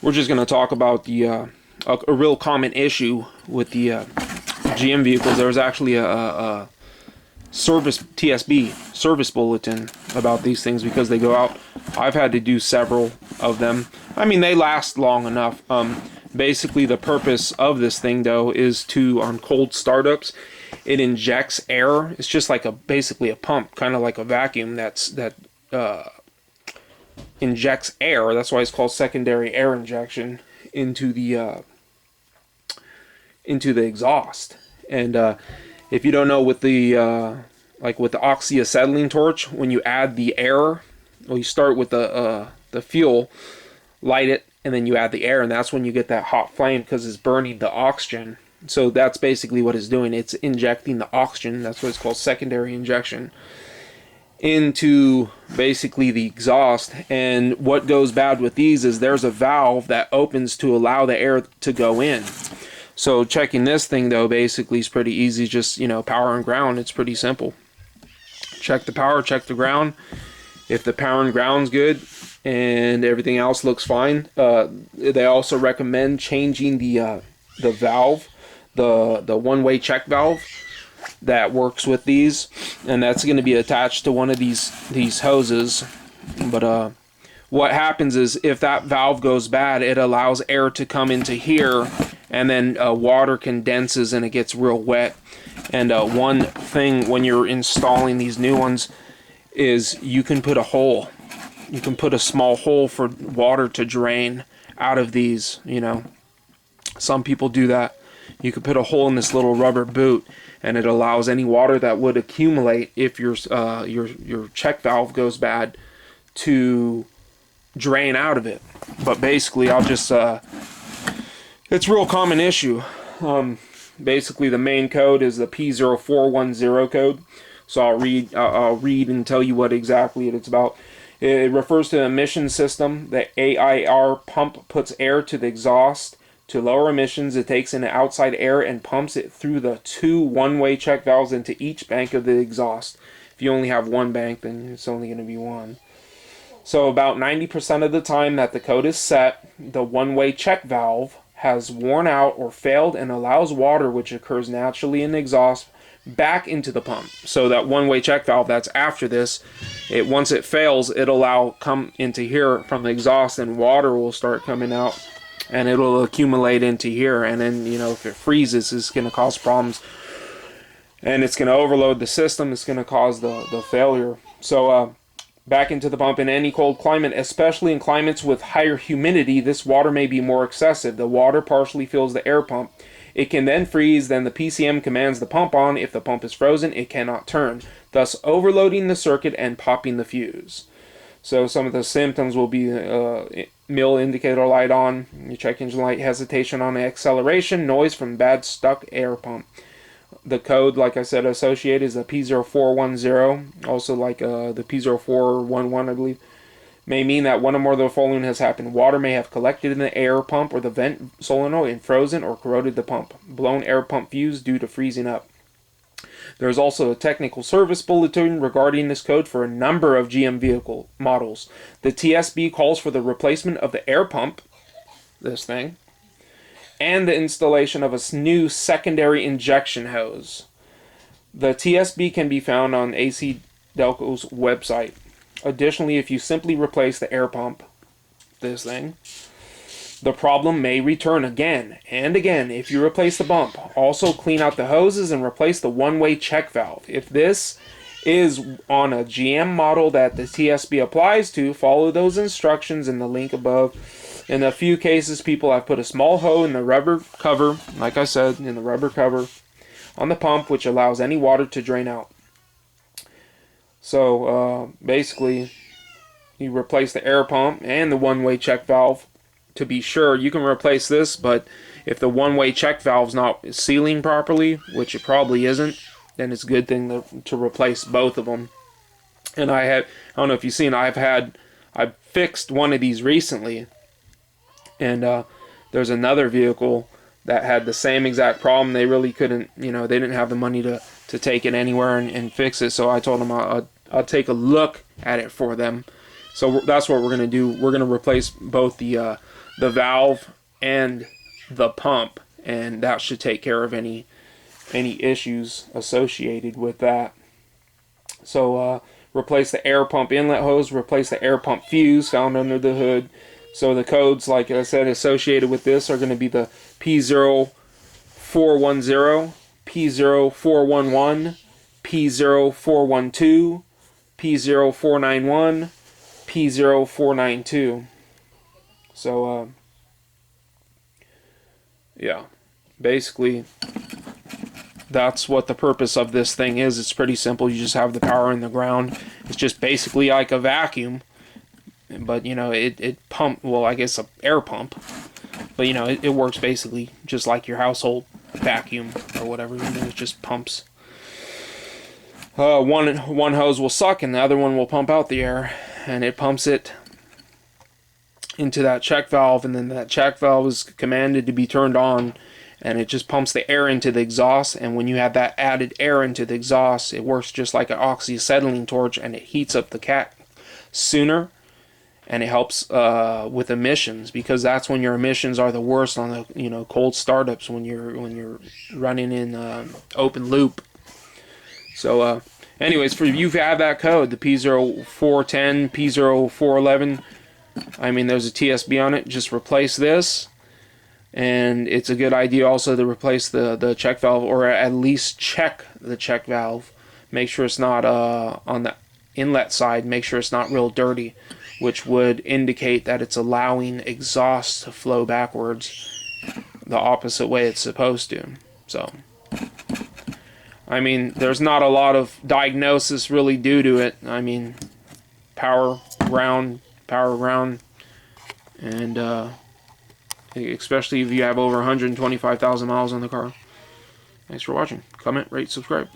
We're just going to talk about the a real common issue with the GM vehicles. There was actually a service TSB service bulletin about these things because they go out. I've had to do several of them. I mean, they last long enough. Basically, the purpose of this thing, though, is to, on cold startups, it injects air. It's just like basically a pump, kind of like a vacuum that injects air. That's why it's called secondary air injection into the exhaust. And if you don't know, with the like with the oxyacetylene torch, when you add the air, well, you start with the fuel, light it, and then you add the air, and that's when you get that hot flame because it's burning the oxygen. So that's basically what it's doing. It's injecting the oxygen. That's what it's called, secondary injection, into basically the exhaust. And what goes bad with these is there's a valve that opens to allow the air to go in. So checking this thing, though, basically is pretty easy. Just, you know, power and ground. It's pretty simple. Check the power, check the ground. If the power and ground's good and everything else looks fine, they also recommend changing the valve, the one-way check valve that works with these, and that's going to be attached to one of these hoses. But what happens is if that valve goes bad, it allows air to come into here, and then water condenses and it gets real wet. And one thing when you're installing these new ones is you can put a hole. You can put a small hole for water to drain out of these, you know. Some people do that. You could put a hole in this little rubber boot, and it allows any water that would accumulate if your check valve goes bad to drain out of it. But basically, I'll just it's a real common issue. Basically, the main code is the P0410 code. So I'll read and tell you what exactly it's about. It refers to the emission system. The AIR pump puts air to the exhaust. To lower emissions, it takes in outside air and pumps it through the two one-way check valves into each bank of the exhaust. If you only have one bank, then it's only going to be one. So about 90% of the time that the code is set, the one-way check valve has worn out or failed and allows water, which occurs naturally in the exhaust, back into the pump. So that one-way check valve that's after this, once it fails, it'll come into here from the exhaust, and water will start coming out, and it'll accumulate into here. And then, you know, if it freezes, it's going to cause problems, and it's going to overload the system. It's going to cause the failure. So back into the pump. In any cold climate, especially in climates with higher humidity, this water may be more excessive. The water partially fills the air pump. It can then freeze. Then the PCM commands the pump on. If the pump is frozen, it cannot turn, thus overloading the circuit and popping the fuse. So some of the symptoms will be mill indicator light on, your check engine light, hesitation on acceleration, noise from bad stuck air pump. The code, like I said, associated is a P0410, also like the P0411, I believe, may mean that one or more of the following has happened. Water may have collected in the air pump or the vent solenoid and frozen or corroded the pump. Blown air pump fuse due to freezing up. There is also a technical service bulletin regarding this code for a number of GM vehicle models. The TSB calls for the replacement of the air pump, this thing, and the installation of a new secondary injection hose. The TSB can be found on AC Delco's website. Additionally, if you simply replace the air pump, this thing, the problem may return again and again if you replace the pump. Also, clean out the hoses and replace the one-way check valve. If this is on a GM model that the TSB applies to, follow those instructions in the link above. In a few cases, people have put a small hole in the rubber cover, like I said, in the rubber cover on the pump, which allows any water to drain out. So basically, you replace the air pump and the one-way check valve. To be sure, you can replace this, but if the one-way check valve's not sealing properly, which it probably isn't, then it's a good thing to replace both of them. And I don't know if you've seen, I've fixed one of these recently, and there's another vehicle that had the same exact problem. They really couldn't, they didn't have the money to take it anywhere and fix it. So I told them I'll take a look at it for them So that's what we're going to do. We're going to replace both the valve and the pump, and that should take care of any issues associated with that. So replace the air pump inlet hose, replace the air pump fuse found under the hood. So the codes, like I said, associated with this are going to be the P0410, P0411, P0412, P0491, P0492. So yeah, basically that's what the purpose of this thing is. It's pretty simple. You just have the power in the ground. It's just basically like a vacuum, but you know, it pump, well, I guess a air pump, but you know, it works basically just like your household vacuum or whatever. You know, it just pumps. One hose will suck and the other one will pump out the air, and it pumps it into that check valve, and then that check valve is commanded to be turned on, and it just pumps the air into the exhaust. And when you have that added air into the exhaust, it works just like an oxyacetylene torch, and it heats up the cat sooner, and it helps with emissions, because that's when your emissions are the worst on the, you know, cold startups, when you're running in open loop. So anyways, for you to have that code, the P0410, P0411, I mean, there's a TSB on it. Just replace this, and it's a good idea also to replace the check valve, or at least check the check valve. Make sure it's not on the inlet side. Make sure it's not real dirty, which would indicate that it's allowing exhaust to flow backwards the opposite way it's supposed to. So, I mean, there's not a lot of diagnosis really due to it. I mean, power, ground, and especially if you have over 125,000 miles on the car. Thanks for watching. Comment, rate, subscribe.